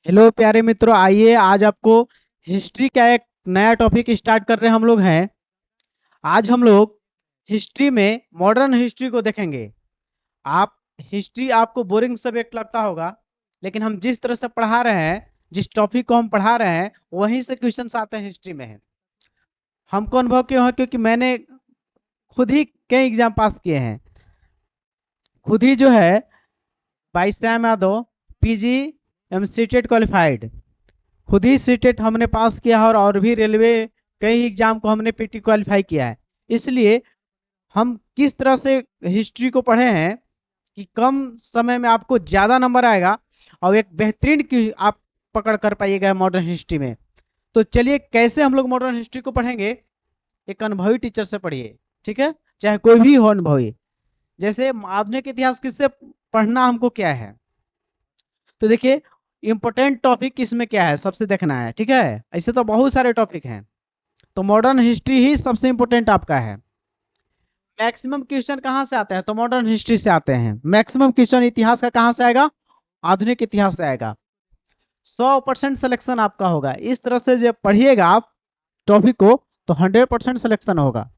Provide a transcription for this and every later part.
Hello प्यारे मित्रों, आइए आज आपको हिस्ट्री का एक नया टॉपिक स्टार्ट कर रहे हैं हम लोग हैं। आज हम लोग हिस्ट्री में मॉडर्न हिस्ट्री को देखेंगे। आप हिस्ट्री आपको बोरिंग सब्जेक्ट लगता होगा, लेकिन हम जिस तरह से पढ़ा रहे हैं, जिस टॉपिक को हम पढ़ा रहे हैं, वहीं से क्वेश्चंस आते हैं हिस्ट्री में है। हमको अनुभव क्यों है? क्योंकि मैंने खुद ही कई एग्जाम पास किए हैं। खुद ही जो है by Sam Yadav PG CTET qualified, खुद ही सीटेट हमने पास किया है और भी रेलवे कई एग्जाम को हमने पीटी क्वालिफाई किया है। इसलिए हम किस तरह से हिस्ट्री को पढ़े हैं कि कम समय में आपको ज्यादा नंबर आएगा और एक बेहतरीन की आप पकड़ कर पाइएगा मॉडर्न हिस्ट्री में। तो चलिए कैसे हम लोग मॉडर्न हिस्ट्री को पढ़ेंगे। एक अनुभवी टीचर से पढ़िए, ठीक है, चाहे कोई भी हो अनुभवी। जैसे आधुनिक इतिहास किससे पढ़ना हमको क्या है, तो देखिए इंपॉर्टेंट टॉपिक इसमें क्या है सबसे देखना है, ठीक है। ऐसे तो बहुत सारे टॉपिक हैं, तो मॉडर्न हिस्ट्री ही सबसे इंपॉर्टेंट आपका है। मैक्सिमम क्वेश्चन कहाँ से आते हैं? तो मॉडर्न हिस्ट्री से आते हैं। मैक्सिमम क्वेश्चन इतिहास का कहाँ से आएगा? आधुनिक इतिहास से आएगा। 100% सिलेक्शन आपका होगा। इस तरह से जब पढ़िएगा आप टॉपिक को तो 100% सिलेक्शन होगा।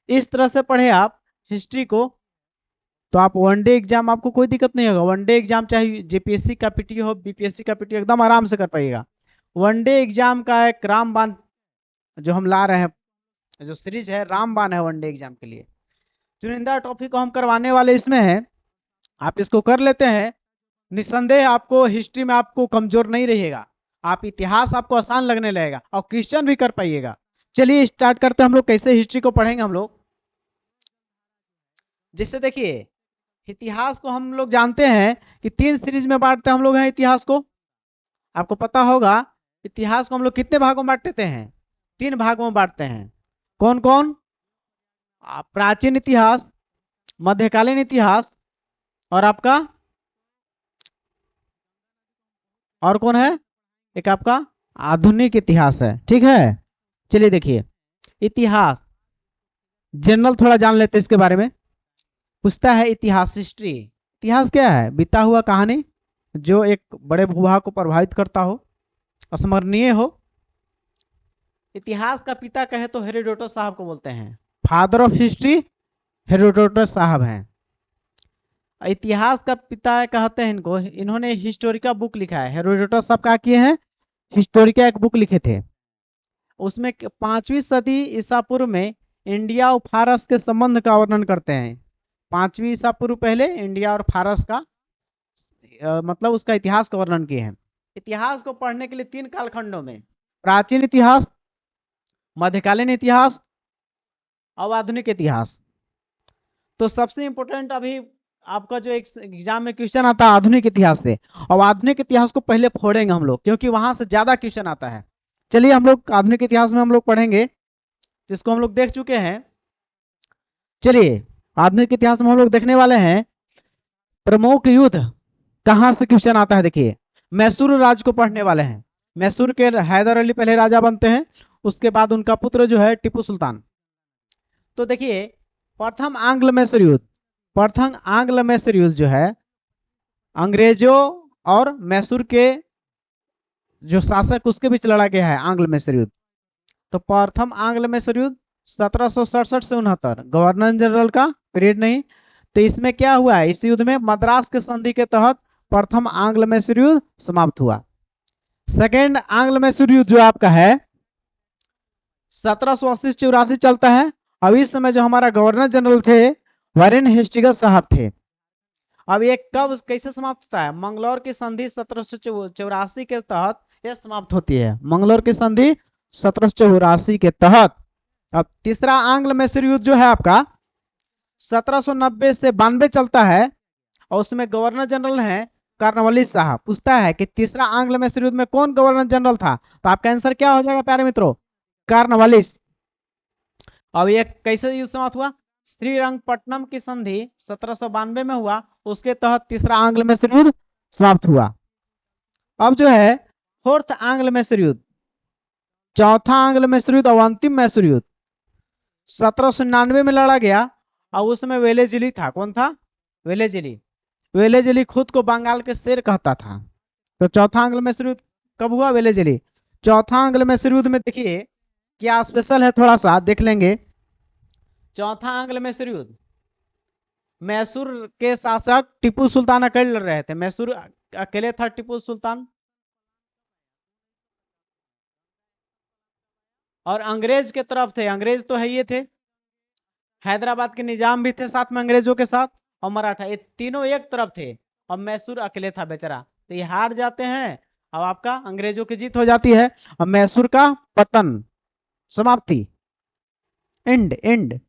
इस तरह से पढ़े आप हिस्ट्री को तो आप वनडे एग्जाम आपको कोई दिक्कत नहीं होगा। वनडे एग्जाम चाहे जेपीएससी का पीटी हो, बीपीएससी का पीटी, एकदम आराम से कर पाइएगा। वनडे एग्जाम का एक रामबाण जो हम ला रहे हैं, जो सीरीज है रामबाण है वनडे एग्जाम के लिए। चुनिंदा टॉपिक को हम करवाने वाले इसमें है, आप इसको कर लेते हैं, निस्संदेह आपको हिस्ट्री में आपको कमजोर नहीं रहिएगा। आप इतिहास आपको आसान लगने लगेगा और क्वेश्चन भी कर पाइएगा। चलिए स्टार्ट करते हैं हम लोग कैसे हिस्ट्री को पढ़ेंगे हम लोग। जैसे देखिए इतिहास को हम लोग जानते हैं कि 3 सीरीज में बांटते हैं हम लोग हैं इतिहास को। आपको पता होगा इतिहास को हम लोग कितने भागों में बांट देते हैं? 3 भागों में बांटते हैं। कौन कौन? प्राचीन इतिहास, मध्यकालीन इतिहास और आपका और कौन है? एक आपका आधुनिक इतिहास है, ठीक है। चलिए देखिए इतिहास जनरल थोड़ा जान लेते हैं इसके बारे में। पूछता है इतिहास हिस्ट्री। इतिहास क्या है? बीता हुआ कहानी जो एक बड़े भूभाग को प्रभावित करता हो, अस्मरणीय हो। इतिहास का पिता कहे तो हेरोडोटस साहब को बोलते हैं। फादर ऑफ हिस्ट्री हेरोडोटस साहब हैं। इतिहास का पिता कहते हैं इनको। इन्होंने हिस्टोरिका बुक लिखा है। हेरोडोटस साहब क्या किए हैं? हिस्टोरिका एक बुक लिखे थे। उसमें 5वीं सदी ईसा पूर्व में इंडिया और फारस के संबंध का वर्णन करते हैं। 5वीं ईसा पूर्व पहले इंडिया और फारस का मतलब उसका इतिहास का वर्णन किए हैं। इतिहास को पढ़ने के लिए 3 कालखंडों में, प्राचीन इतिहास, मध्यकालीन इतिहास और आधुनिक इतिहास। तो सबसे इंपॉर्टेंट अभी आपका जो एक एग्जाम में क्वेश्चन आता है आधुनिक इतिहास से, और आधुनिक इतिहास को पहले फोड़ेंगे हम लोग क्योंकि वहां से ज्यादा क्वेश्चन आता है। चलिए हम लोग आधुनिक इतिहास में हम लोग पढ़ेंगे जिसको हम लोग देख चुके हैं। चलिए आधुनिक इतिहास में हम लोग देखने वाले हैं प्रमुख युद्ध कहां से क्वेश्चन आता है। देखिए मैसूर राज को पढ़ने वाले हैं। मैसूर के हैदर अली पहले राजा बनते हैं, उसके बाद उनका पुत्र जो है टीपू सुल्तान। तो देखिए प्रथम आंग्ल मैसूर युद्ध, प्रथम आंग्ल मैसूर युद्ध जो है अंग्रेजों और मैसूर के जो शासक उसके बीच लड़ा गया है आंग्ल मैसूर युद्ध। तो प्रथम आंग्ल मैसूर युद्ध 1767 से 69, गवर्नर जनरल का पीरियड नहीं। तो इसमें क्या हुआ है? इस युद्ध में मद्रास के संधि के तहत प्रथम आंग्ल मैसूर युद्ध समाप्त हुआ। सेकेंड आंग्ल मैसूर युद्ध जो आपका है 1780 से 84 चलता है। अब इस समय जो हमारा गवर्नर जनरल थे वारेन हेस्टिंग्स साहब थे। अब ये कब कैसे समाप्त होता है? मंगलौर की संधि 1784 के तहत यह समाप्त होती है। मंगलौर की संधि 1784 के तहत। अब तीसरा आंग्ल मैसूर युद्ध जो है आपका 1790 से 92 चलता है और उसमें गवर्नर जनरल है कॉर्नवालिस साहब। पूछता है कि तीसरा आंग्ल मैसूर युद्ध में कौन गवर्नर जनरल था? तो आपका आंसर क्या हो जाएगा प्यारे मित्रों? कॉर्नवालिस। अब ये कैसे युद्ध समाप्त हुआ? श्रीरंगपट्टनम की संधि 1792 में हुआ, उसके तहत तीसरा आंग्ल मैसूर युद्ध समाप्त हुआ। अब जो है फोर्थ आंग्ल मैसूर युद्ध, चौथा आंग्ल मैसूर युद्ध और अंतिम मैसूर युद्ध 1799 में लड़ा गया और उसमें वेलेजिली था। कौन था? वेलेजिली। वेलेजिली खुद को बंगाल के शेर कहता था। तो चौथा आंग्ल मैसूर युद्ध कब हुआ? पहले चलिए चौथा आंग्ल मैसूर युद्ध में देखिए क्या स्पेशल है, थोड़ा सा देख लेंगे। चौथा आंग्ल मैसूर युद्ध, मैसूर के शासक टीपू सुल्तान अकेले लड़ रहे थे। मैसूर अकेले था टीपू सुल्तान, और अंग्रेज के तरफ थे, अंग्रेज तो है ये थे, हैदराबाद के निजाम भी थे साथ में अंग्रेजों के साथ, और मराठा, ये तीनों एक तरफ थे, और मैसूर अकेले था बेचारा। तो ये हार जाते हैं, अब आपका अंग्रेजों की जीत हो जाती है, और मैसूर का पतन, समाप्ति, एंड एंड।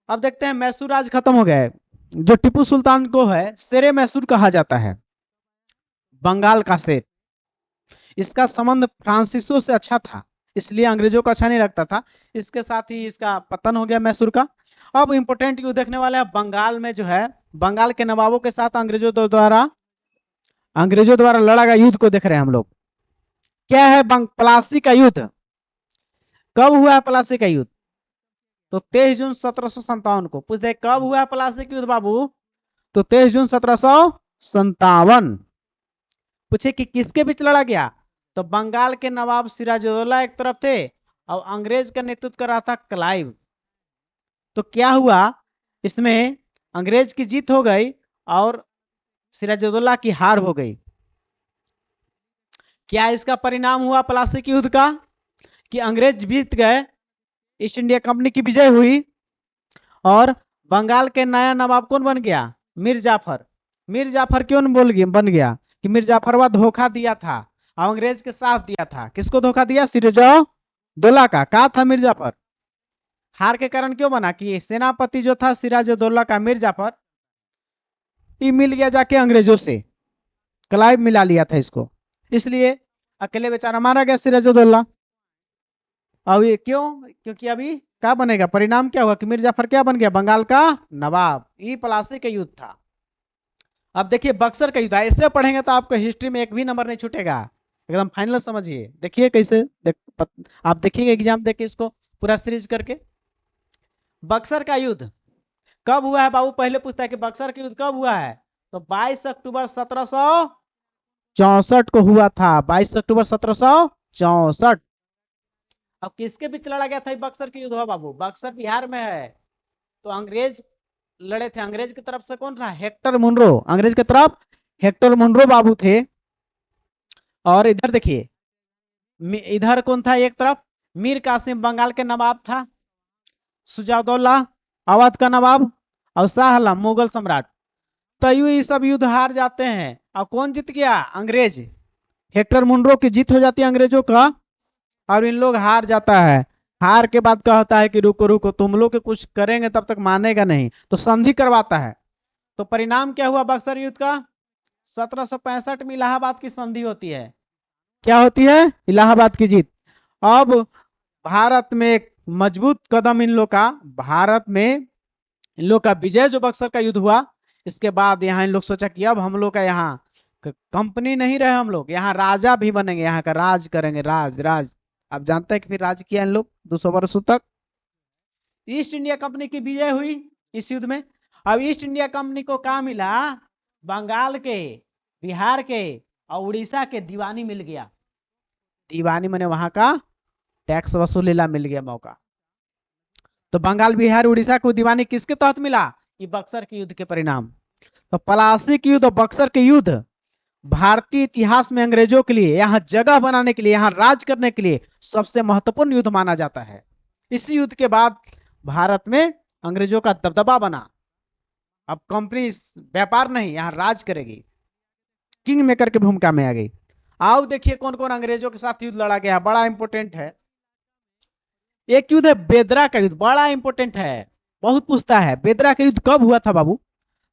अब देखते हैं मैसूर आज खत्म हो गया है। जो टीपू सुल्तान को है शेरे मैसूर कहा जाता है, बंगाल का शेर। इसका संबंध फ्रांसीसियों से अच्छा था, इसलिए अंग्रेजों को अच्छा नहीं लगता था। इसके साथ ही इसका पतन हो गया मैसूर का। अब इंपोर्टेंट युद्ध देखने वाले हैं बंगाल में, जो है बंगाल के नवाबों के साथ अंग्रेजों द्वारा लड़ा गया युद्ध को देख रहे हैं हम लोग। क्या है प्लासी का युद्ध? कब हुआ है प्लासी का युद्ध? तो 23 जून 1757 को। पूछते हैं कब हुआ है प्लासी का युद्ध बाबू? तो 23 जून 1757। पूछे कि किसके बीच लड़ा गया? तो बंगाल के नवाब सिराजुद्दौला एक तरफ थे, और अंग्रेज का नेतृत्व कर रहा था क्लाइव। तो क्या हुआ इसमें? अंग्रेज की जीत हो गई और सिराजुद्दौला की हार हो गई। क्या इसका परिणाम हुआ प्लासी के युद्ध का? कि अंग्रेज जीत गए, ईस्ट इंडिया कंपनी की विजय हुई, और बंगाल के नया नवाब कौन बन गया? मीर जाफर। मीर जाफर क्यों बन गया? कि मीर जाफर धोखा दिया था, और अंग्रेज के साथ दिया था। किसको धोखा दिया? सिराजुद्दौला का। कहा था मीर जाफर। हार के कारण क्यों बना? कि सेनापति जो था सिराजुद्दौला का, मीर जाफर, ये मिल गया जाके अंग्रेजों से, क्लाइव मिला लिया था इसको, इसलिए अकेले बेचारा मारा गया सिराजुद्दौला। अब ये क्यों? क्योंकि अभी क्या बनेगा, परिणाम क्या हुआ? कि मीर जाफर क्या बन गया? बंगाल का नवाब। ये प्लासी का युद्ध था। अब देखिए बक्सर का युद्ध, ऐसे पढ़ेंगे तो आपको हिस्ट्री में एक भी नंबर नहीं छूटेगा, एकदम फाइनल समझिए। देखिए कैसे आप देखिएगा एग्जाम देके इसको पूरा सीरीज करके। बक्सर का युद्ध कब हुआ है बाबू? पहले पूछता है कि बक्सर का युद्ध कब हुआ है? तो 22 अक्टूबर 1764 को हुआ था। 22 अक्टूबर 1764। अब किसके बीच लड़ा गया था बक्सर के युद्ध हुआ बाबू? बक्सर बिहार में है, तो अंग्रेज लड़े थे। अंग्रेज की तरफ से कौन था? Hector Munro. अंग्रेज की तरफ हेक्टर मुनरो बाबू थे। और इधर देखिए, इधर कौन था? एक तरफ मीर कासिम बंगाल के नवाब था, सुजाउद्दौला अवध का नवाब, और शाह आलम मुगल सम्राट। तो ये सब युद्ध हार जाते हैं, और कौन जीत गया? अंग्रेज। हेक्टर मुनरो की जीत हो जाती है अंग्रेजों का, और इन लोग हार जाता है। हार के बाद कहता है कि रुको रुको, तुम लोग के कुछ करेंगे तब तक मानेगा नहीं, तो संधि करवाता है। तो परिणाम क्या हुआ बक्सर युद्ध का? 1765 में इलाहाबाद की संधि होती है। क्या होती है? इलाहाबाद की जीत। अब भारत में एक मजबूत कदम इन लोग का, भारत में इन लोग का विजय जो बक्सर का युद्ध हुआ, इसके बाद यहाँ इन लोग सोचा कि अब हम लोग का यहाँ कंपनी नहीं रहे, हम लोग यहाँ राजा भी बनेंगे, यहाँ का राज करेंगे, राज राज। आप जानते हैं कि फिर राज किया इन लोग 200 वर्षों तक। ईस्ट इंडिया कंपनी की विजय हुई इस युद्ध में। अब ईस्ट इंडिया कंपनी को क्या मिला? बंगाल के, बिहार के, और उड़ीसा के दीवानी मिल गया। दीवानी मैंने वहां का टैक्स वसूलीला मिल गया मौका। तो बंगाल बिहार उड़ीसा को दीवानी किसके तहत मिला? ये बक्सर के युद्ध के परिणाम। तो प्लासी के युद्ध और बक्सर के युद्ध भारतीय इतिहास में अंग्रेजों के लिए, यहाँ जगह बनाने के लिए, यहाँ राज करने के लिए सबसे महत्वपूर्ण युद्ध माना जाता है। इसी युद्ध के बाद भारत में अंग्रेजों का दबदबा बना। अब कंपनी व्यापार नहीं, यहाँ राज करेगी, किंग मेकर की भूमिका में आ गई। आओ देखिए कौन कौन अंग्रेजों के साथ युद्ध लड़ा गया, बड़ा इंपोर्टेंट है। एक युद्ध है बेदरा का युद्ध, बड़ा इंपोर्टेंट है, बहुत पूछता है। बेदरा का युद्ध कब हुआ था बाबू?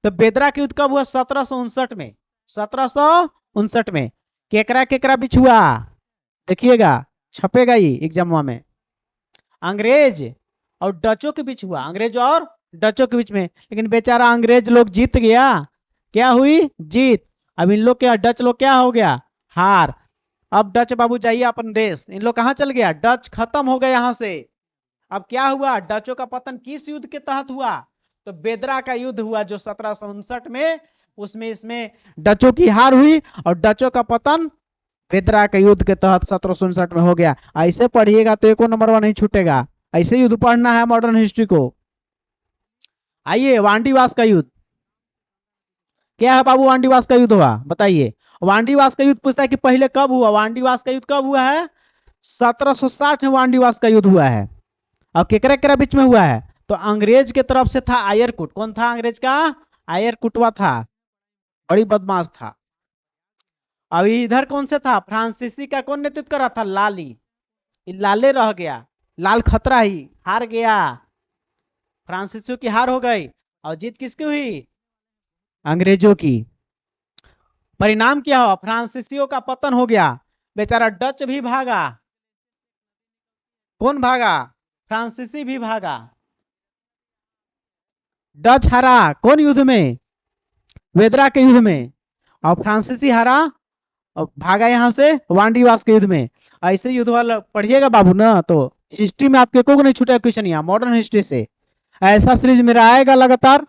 तो बेदरा का युद्ध कब हुआ? 1759 में। 1759 में केकरा केकरा बीच हुआ? देखिएगा, छपेगा ये एग्जाम में। अंग्रेज और डचों के बीच हुआ, अंग्रेज और डचों के बीच में। लेकिन बेचारा अंग्रेज लोग जीत गया। क्या हुई? जीत। अब इन लोग क्या, डच लोग क्या हो गया? हार। अब डच बाबू जाइए अपन देश, इन लोग कहां चल गया? डच खत्म हो गया यहां से। अब क्या हुआ? डचों का पतन किस युद्ध के तहत हुआ? तो बेदरा का युद्ध हुआ, जो 1759 में उसमें इसमें डचों की हार हुई और डचों का पतन वेदरा के युद्ध के तहत 1767 में हो गया। ऐसे पढ़िएगा तो एको नंबर नहीं छूटेगा, ऐसे युद्ध पढ़ना है मॉडर्न हिस्ट्री को। आइए, वांडीवास का युद्ध क्या है बाबू? वांडीवास का युद्ध हुआ, बताइए। वांडीवास का युद्ध पूछता है कि पहले कब हुआ। वांडीवास का युद्ध कब हुआ है? 1760 में वांडीवास का युद्ध हुआ है। अब केकरा केकरा बीच में हुआ है? तो अंग्रेज के तरफ से था आयरकुट। कौन था अंग्रेज का? आयरकुटवा था, बड़ी बदमाश था। अब इधर कौन से था? फ्रांसीसी का कौन नेतृत्व कर रहा था? लाली। लाले रह गया, लाल खतरा ही हार गया। फ्रांसीसियों की हार हो गई और जीत किसकी हुई? अंग्रेजों की। परिणाम क्या हुआ? फ्रांसीसियों का पतन हो गया, बेचारा डच भी भागा। कौन भागा? फ्रांसीसी भी भागा। डच हारा कौन युद्ध में? वेदरा के युद्ध में। और फ्रांसीसी हारा और भागा यहां से वांडीवास के युद्ध में। ऐसे युद्ध वाला पढ़िएगा बाबू ना, तो हिस्ट्री में आपके को नहीं छूटेगा क्वेश्चन यहाँ मॉडर्न हिस्ट्री से। ऐसा सीरीज मेरा आएगा लगातार,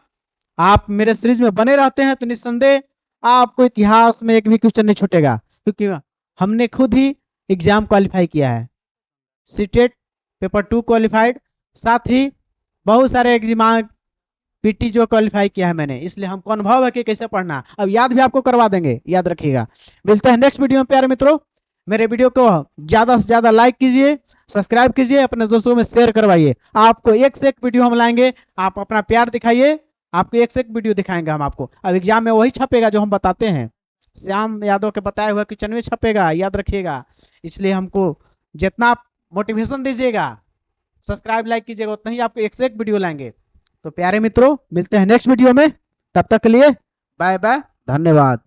आप मेरे सीरीज में बने रहते हैं तो निस्संदेह आपको इतिहास में एक भी क्वेश्चन नहीं छूटेगा, क्योंकि हमने खुद ही एग्जाम क्वालिफाई किया है, सीटेट पेपर 2 क्वालिफाइड, साथ ही बहुत सारे एग्जाम पीटी जो क्वालिफाई किया है मैंने, इसलिए हमको अनुभव है कि कैसे पढ़ना। अब याद भी आपको करवा देंगे, याद रखिएगा। मिलते हैं नेक्स्ट वीडियो में प्यारे मित्रों। मेरे वीडियो को ज्यादा से ज्यादा लाइक कीजिए, सब्सक्राइब कीजिए, अपने दोस्तों में शेयर करवाइए। आपको एक से एक वीडियो हम लाएंगे, आप अपना प्यार दिखाइए, आपको एक से एक वीडियो दिखाएंगे हम आपको। अब एग्जाम में वही छपेगा जो हम बताते हैं, श्याम यादव के बताया हुआ क्वेश्चन में छपेगा, याद रखिएगा। इसलिए हमको जितना मोटिवेशन दीजिएगा, सब्सक्राइब लाइक कीजिएगा, उतना ही आपको एक से एक वीडियो लाएंगे। तो प्यारे मित्रों, मिलते हैं नेक्स्ट वीडियो में, तब तक के लिए बाय बाय, धन्यवाद।